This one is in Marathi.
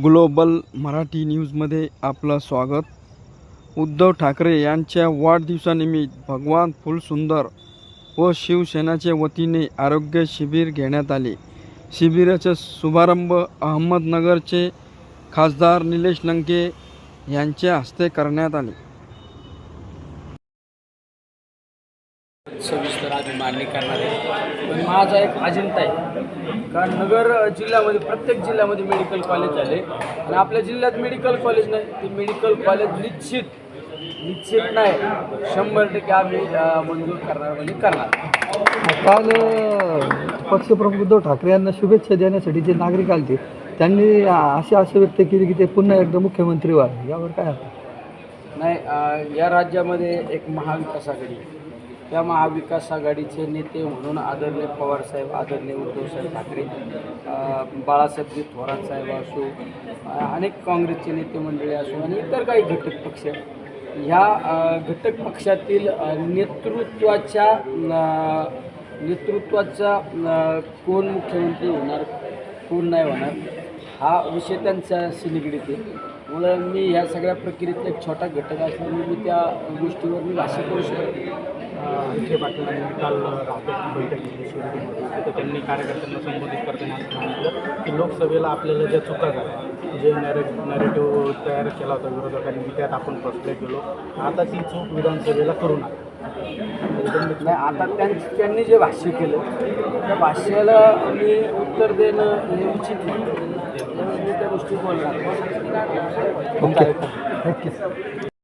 ग्लोबल मराठी न्यूजमध्ये आपलं स्वागत. उद्धव ठाकरे यांच्या वाढदिवसानिमित्त भगवान फुलसुंदर व शिवसेनेच्या वतीने आरोग्य शिबिर घेण्यात आले. शिबिराचा शुभारंभ अहमदनगरचे खासदार निलेश लंके यांच्या हस्ते करण्यात आले. सविस्तर आधी मांडणी करणार आहे. पण माझा एक अजिंठा आहे, कारण नगर जिल्ह्यामध्ये प्रत्येक जिल्ह्यामध्ये मेडिकल कॉलेज झाले आणि आपल्या जिल्ह्यात मेडिकल कॉलेज नाही. ते मेडिकल कॉलेज निश्चित नाही 100% आम्ही मंजूर करणार म्हणजे करणार. काल पक्षप्रमुख उद्धव ठाकरे यांना शुभेच्छा देण्यासाठी जे नागरिक आले त्यांनी अशी आशा व्यक्त केली की ते पुन्हा एकदा मुख्यमंत्री व्हावे. यावर काय नाही, या राज्यामध्ये एक महाविकास आघाडी, त्या महाविकास आघाडीचे नेते म्हणून आदरणीय पवारसाहेब, आदरणीय उद्धवसाहेब ठाकरे, बाळासाहेबजी थोरात साहेब असो, अनेक काँग्रेसचे नेते मंडळी असो आणि इतर काही घटक पक्ष, ह्या घटक पक्षातील नेतृत्वाचा कोण मुख्यमंत्री होणार, कोण नाही होणार, हा विषय त्यांच्याशी निगडीत आहे. मला मी ह्या सगळ्या प्रक्रियेतला एक छोटा घटक असल्यामुळे मी त्या गोष्टीवर मी भाष्य करू शकतो. विखे पाटलांनी काल बैठक घेतली शिर्डीमध्ये, तिथं त्यांनी कार्यकर्त्यांना संबोधित करताना असं सांगितलं की लोकसभेला आपल्याला ज्या चुका झाल्या, जे नॅरेटिव्ह तयार केला होता विरोधकांनी, त्यात आपण फसले गेलो, आता ती चूक विधानसभेला करू नका. नाही, आता त्यांनी जे भाष्य केलं त्या भाष्याला मी उत्तर देणं हे उचित नाही. मी त्या गोष्टी बोलणार. नक्कीच.